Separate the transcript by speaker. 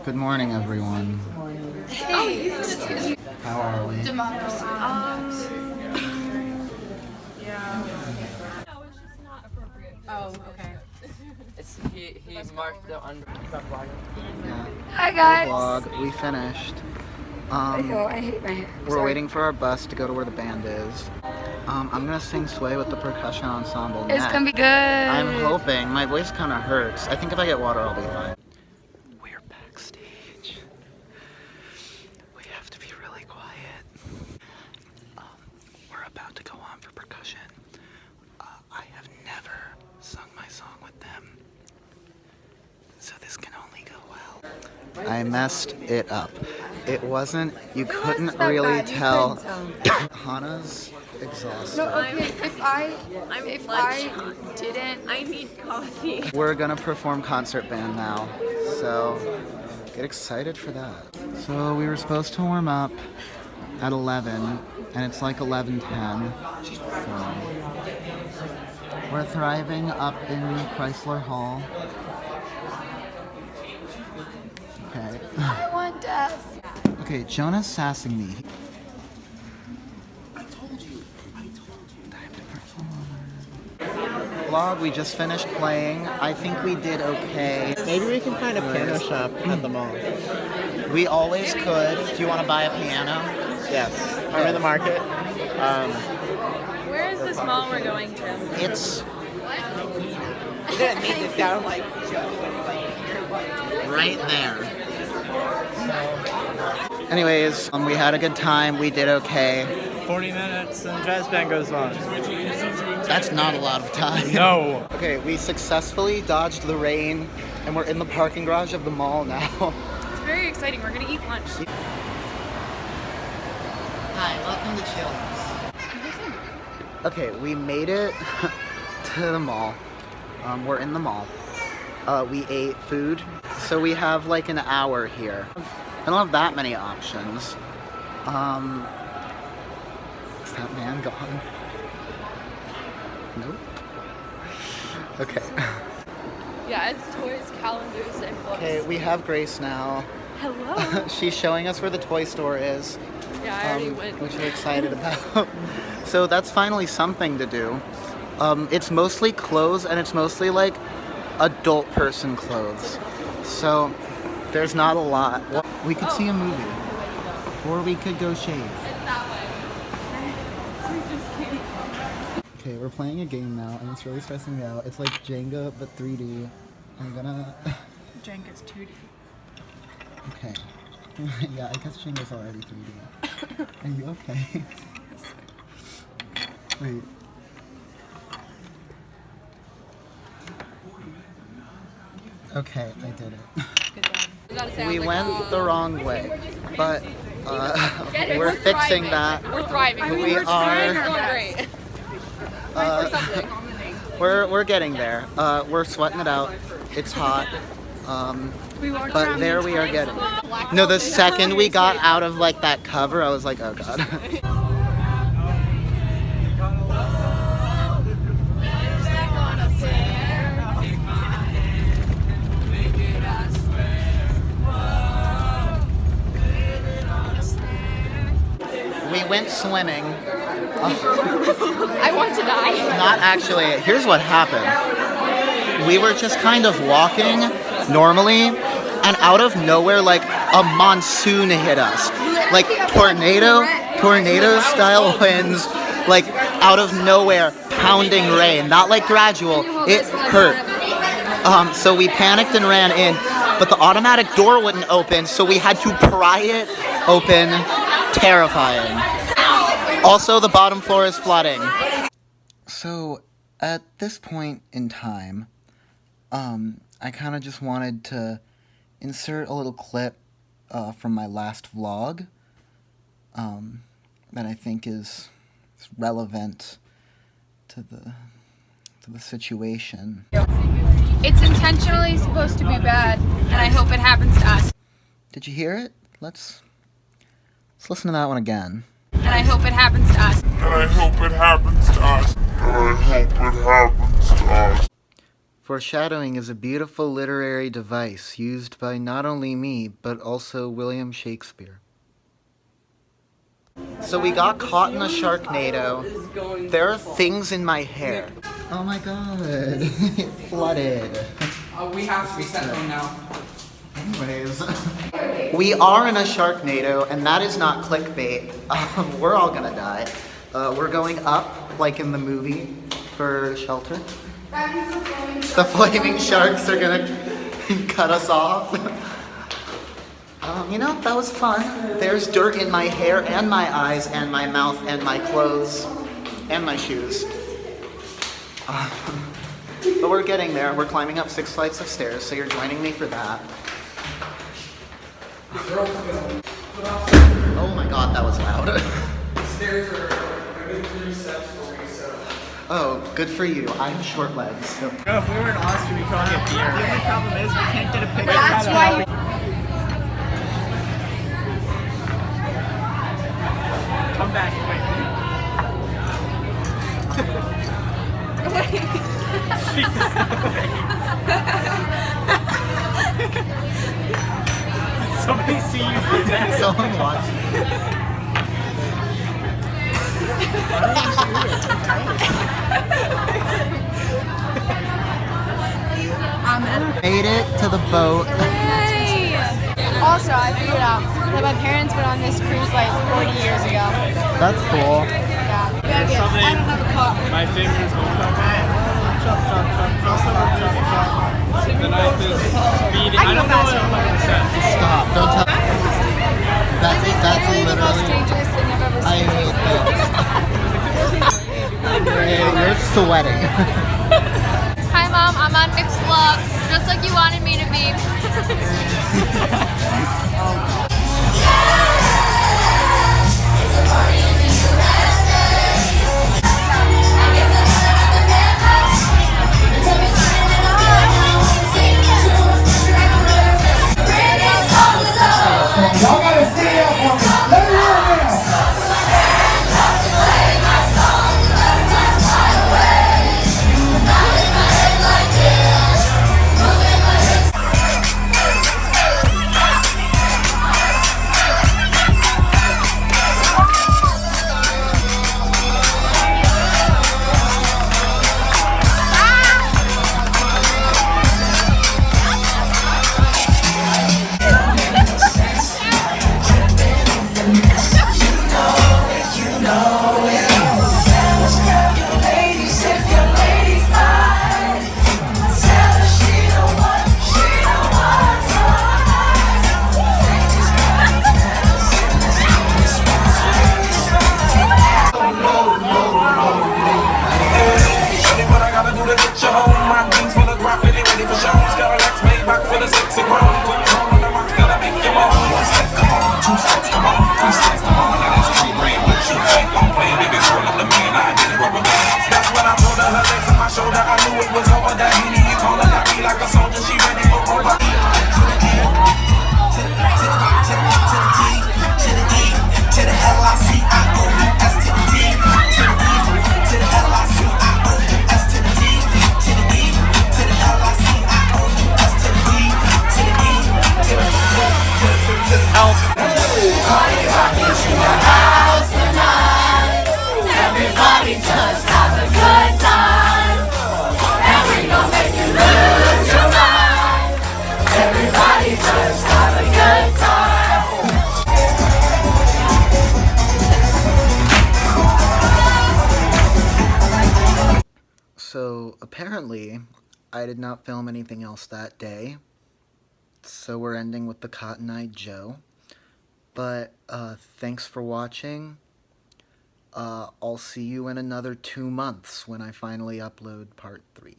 Speaker 1: Good morning, everyone.
Speaker 2: Hey.
Speaker 1: How are we?
Speaker 2: Democracy.
Speaker 3: Yeah. No, it's just not appropriate. Oh, okay.
Speaker 4: He marked the under.
Speaker 1: Yeah.
Speaker 2: Hi guys.
Speaker 1: Vlog. We finished.
Speaker 2: I hate my hair.
Speaker 1: We're waiting for our bus to go to where the band is. I'm gonna sing Sway with the percussion ensemble
Speaker 2: It's
Speaker 1: next.
Speaker 2: gonna be good.
Speaker 1: I'm hoping. My voice kind of hurts. I think if I get water, I'll be fine. We're backstage. We have to be really quiet. We're about to go on for percussion. I have never sung my song with them, so this can only go well. I messed it up. It wasn't, you couldn't really tell. Hannah's exhausted.
Speaker 2: No, okay. If I didn't,
Speaker 3: I need coffee.
Speaker 1: We're gonna perform concert band now, so get excited for that. So we were supposed to warm up at 11, and it's like 11:10. So we're thriving up in Chrysler Hall. Okay.
Speaker 2: I want death.
Speaker 1: Okay, Jonah's sassing me. Vlog, we just finished playing. I think we did okay.
Speaker 5: Maybe we can find a piano shop at the mall.
Speaker 1: We always could. Do you want to buy a piano?
Speaker 5: Yes. I'm in the market.
Speaker 3: Where is this mall we're going to?
Speaker 1: It's
Speaker 5: You didn't need to sound like
Speaker 1: right there. Anyways, we had a good time. We did okay.
Speaker 5: 40 minutes and jazz band goes on.
Speaker 1: That's not a lot of time.
Speaker 5: No.
Speaker 1: Okay, we successfully dodged the rain, and we're in the parking garage of the mall now.
Speaker 3: It's very exciting. We're gonna eat lunch.
Speaker 1: Hi, welcome to Chili's. Okay, we made it to the mall. We're in the mall. We ate food, so we have like an hour here. I don't have that many options. Is that man gone? Nope. Okay.
Speaker 3: Yeah, it's toys, calendars, and books.
Speaker 1: Okay, we have Grace now.
Speaker 3: Hello.
Speaker 1: She's showing us where the toy store is.
Speaker 3: Yeah, I already went.
Speaker 1: Which we're excited about. So that's finally something to do. It's mostly clothes, and it's mostly like adult person clothes. So there's not a lot. We could see a movie, or we could go shave.
Speaker 3: It's that way.
Speaker 1: Okay, we're playing a game now, and it's really stressing me out. It's like Jenga, but 3D. I'm gonna...
Speaker 3: Jenga's 2D.
Speaker 1: Okay. Yeah, I guess Jenga's already 3D. Are you okay? Wait. Okay, I did it. We went the wrong way, but we're fixing that.
Speaker 3: We're thriving.
Speaker 1: We are.
Speaker 3: Great.
Speaker 1: We're getting there. We're sweating it out. It's hot. But there we are getting. No, the second we got out of like that cover, I was like, oh god. We went swimming.
Speaker 3: I want to die.
Speaker 1: Not actually. Here's what happened. We were just kind of walking normally, and out of nowhere, like a monsoon hit us. Like tornado style winds, like out of nowhere, pounding rain. Not like gradual, it hurt. So we panicked and ran in, but the automatic door wouldn't open, so we had to pry it open. Terrifying. Also, the bottom floor is flooding. So, at this point in time, I kind of just wanted to insert a little clip from my last vlog that I think is relevant to the situation.
Speaker 2: It's intentionally supposed to be bad, and I hope it happens to us.
Speaker 1: Did you hear it? Let's listen to that one again.
Speaker 2: And I hope it happens to us.
Speaker 1: Foreshadowing is a beautiful literary device used by not only me, but also William Shakespeare. So we got caught in a Sharknado. There are things in my hair. Oh my god, it flooded.
Speaker 4: We have to reset them now.
Speaker 1: Anyways, we are in a Sharknado, and that is not clickbait. We're all gonna die. We're going up, like in the movie, for shelter. The flaming sharks are gonna cut us off. You know, that was fun. There's dirt in my hair and my eyes and my mouth and my clothes and my shoes. But we're getting there. We're climbing up 6 flights of stairs, so you're joining me for that. Oh my god, that was loud.
Speaker 4: The stairs are 3 steps for me, so.
Speaker 1: Oh, good for you. I have short legs. So.
Speaker 5: No, if we were in Austria, we could all get beer. The only problem is we can't get a picture.
Speaker 2: That's why.
Speaker 5: Come back quick. Did somebody see you do that?
Speaker 1: Someone watching. Made it to the boat.
Speaker 3: Hey! Also, I figured out that my parents went on this cruise like 40 years ago.
Speaker 1: That's cool.
Speaker 3: Yeah. I don't have a car.
Speaker 5: My fingers will come back. Chop, chop, chop, chop, chop, chop, chop. The knife is beating. I don't know what I'm going to say.
Speaker 1: Stop. Don't tell. That's
Speaker 3: Literally the most
Speaker 1: literally.
Speaker 3: dangerous thing I've ever
Speaker 1: I
Speaker 3: seen.
Speaker 1: hate this. You're sweating.
Speaker 2: Hi, Mom. I'm on mixed vlog, just like you wanted me to be.
Speaker 6: Y'all gotta stay up on me. Let me know now.
Speaker 1: So apparently, I did not film anything else that day. So we're ending with the Cotton Eye Joe. But thanks for watching. I'll see you in another 2 months when I finally upload part 3.